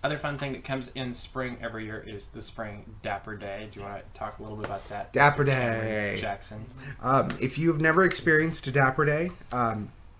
Other fun thing that comes in spring every year is the Spring Dapper Day. Do you want to talk a little bit about that? Dapper Day. Jackson. If you've never experienced a Dapper Day,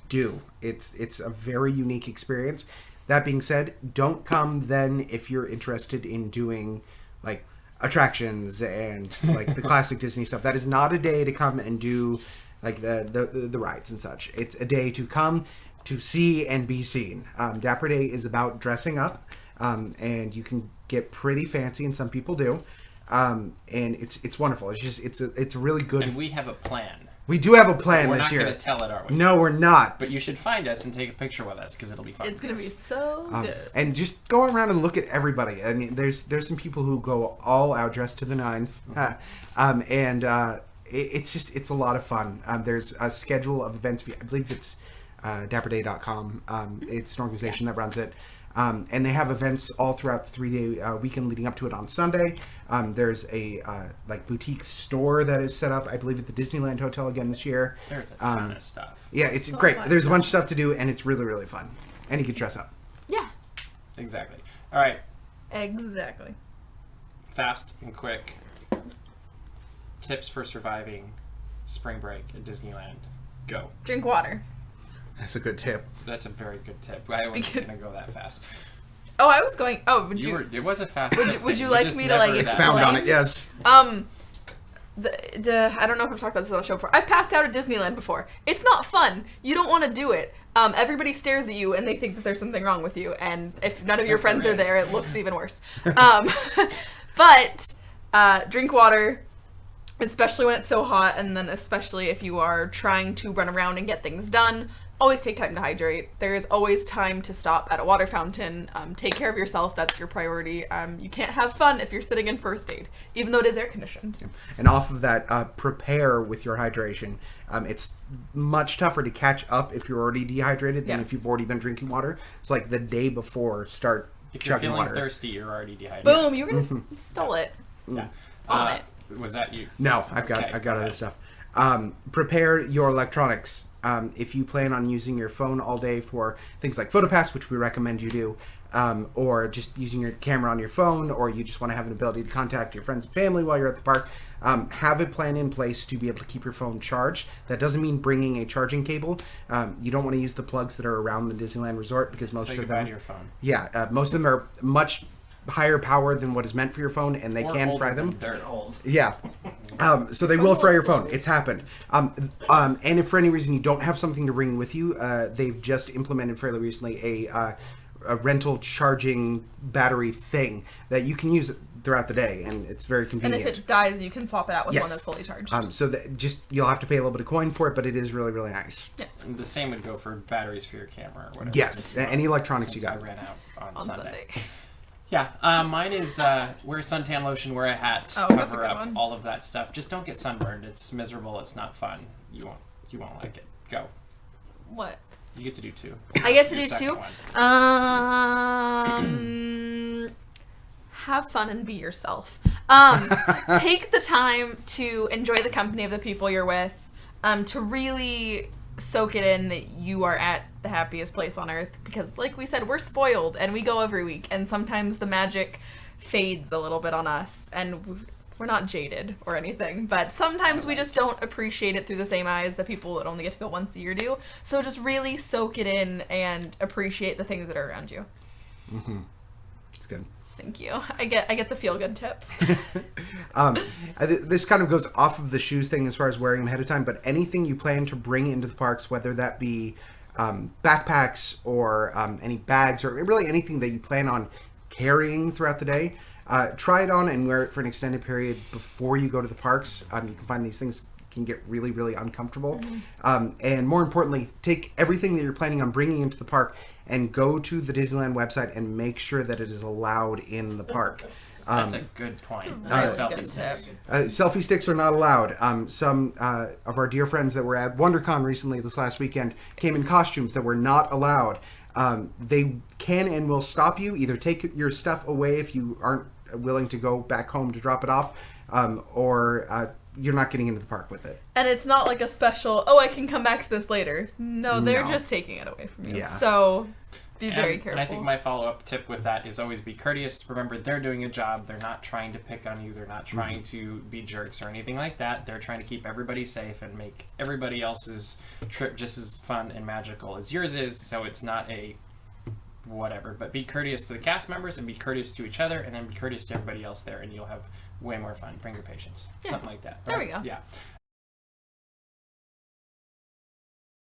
do. It's a very unique experience. That being said, don't come then if you're interested in doing like attractions and like the classic Disney stuff. That is not a day to come and do like the rides and such. It's a day to come to see and be seen. Dapper Day is about dressing up. And you can get pretty fancy, and some people do. And it's wonderful. It's a really good. And we have a plan. We do have a plan this year. We're not going to tell it, are we? No, we're not. But you should find us and take a picture with us because it'll be fun. It's going to be so good. And just go around and look at everybody. I mean, there's some people who go all out dressed to the nines, it's a lot of fun. There's a schedule of events. I believe it's dapperday.com. It's an organization that runs it. And they have events all throughout the 3-day weekend leading up to it on Sunday. There's a like boutique store that is set up, I believe, at the Disneyland Hotel again this year. There's a ton of stuff. Yeah, it's great. There's a bunch of stuff to do, and it's really, really fun. And you can dress up. Yeah. Exactly. All right. Exactly. Fast and quick. Tips for surviving spring break at Disneyland. Go. Drink water. That's a good tip. That's a very good tip. I wasn't going to go that fast. Oh, I was going. Oh, would you? It was a fast. Would you like me to like expound on it? Yes. I don't know if I've talked about this on the show before. I've passed out at Disneyland before. It's not fun. You don't want to do it. Everybody stares at you and they think that there's something wrong with you. And if none of your friends are there, it looks even worse. But drink water, especially when it's so hot, and then especially if you are trying to run around and get things done. Always take time to hydrate. There is always time to stop at a water fountain. Take care of yourself. That's your priority. You can't have fun if you're sitting in first aid, even though it is air conditioned. Yeah. And off of that, prepare with your hydration. It's much tougher to catch up if you're already dehydrated than if you've already been drinking water. It's like the day before, start if you're chugging feeling water. thirsty, you're already dehydrated. Boom! You're gonna stole it. Yeah. On it. Was that you? No, I've got other stuff. Prepare your electronics. If you plan on using your phone all day for things like PhotoPass, which we recommend you do, or just using your camera on your phone, or you just want to have an ability to contact your friends and family while you're at the park, have a plan in place to be able to keep your phone charged. That doesn't mean bringing a charging cable. You don't want to use the plugs that are around the Disneyland Resort because most of them, to your phone. Yeah, most of them are much higher power than what is meant for your phone, and they can fry them. They're old. Yeah. So they will fry your phone. It's happened. And if for any reason you don't have something to bring with you, they've just implemented fairly recently a rental charging battery thing that you can use throughout the day, and it's very convenient. And if it dies, you can swap it out with one that's fully charged. So you'll have to pay a little bit of coin for it, but it is really, really nice. Yeah. And the same would go for batteries for your camera or whatever. Yes, any electronics you got. I ran out on Sunday. Yeah, mine is wear suntan lotion, wear a hat, that's a cover good up, one. all of that stuff. Just don't get sunburned. It's miserable. It's not fun. You won't like it. Go. What? You get to do two. I get to do Second two? one. Have fun and be yourself. Take the time to enjoy the company of the people you're with, to really soak it in that you are at the happiest place on earth, because like we said, we're spoiled and we go every week, and sometimes the magic fades a little bit on us, and we're not jaded or anything, but sometimes we just don't appreciate it through the same eyes that people that only get to go once a year do. So just really soak it in and appreciate the things that are around you. It's good. Thank you. I get the feel-good tips. This kind of goes off of the shoes thing as far as wearing them ahead of time, but anything you plan to bring into the parks, whether that be backpacks or any bags or really anything that you plan on carrying throughout the day, try it on and wear it for an extended period before you go to the parks. You can find these things can get really, really uncomfortable. And more importantly, take everything that you're planning on bringing into the park and go to the Disneyland website and make sure that it is allowed in the park. That's a good point. Selfie sticks. Selfie sticks are not allowed. Some of our dear friends that were at WonderCon recently this last weekend came in costumes that were not allowed. They can and will stop you. Either take your stuff away if you aren't willing to go back home to drop it off, or you're not getting into the park with it. And it's not like a special, I can come back to this later. No, they're just taking it away from you. Yeah. So Be very careful. And I think my follow-up tip with that is always be courteous. Remember, they're doing a job. They're not trying to pick on you. They're not trying to be jerks or anything like that. They're trying to keep everybody safe and make everybody else's trip just as fun and magical as yours is, so it's not a whatever. But be courteous to the cast members and be courteous to each other, and then be courteous to everybody else there, and you'll have way more fun. Bring your patients. Yeah. Something like that. There we go. Yeah.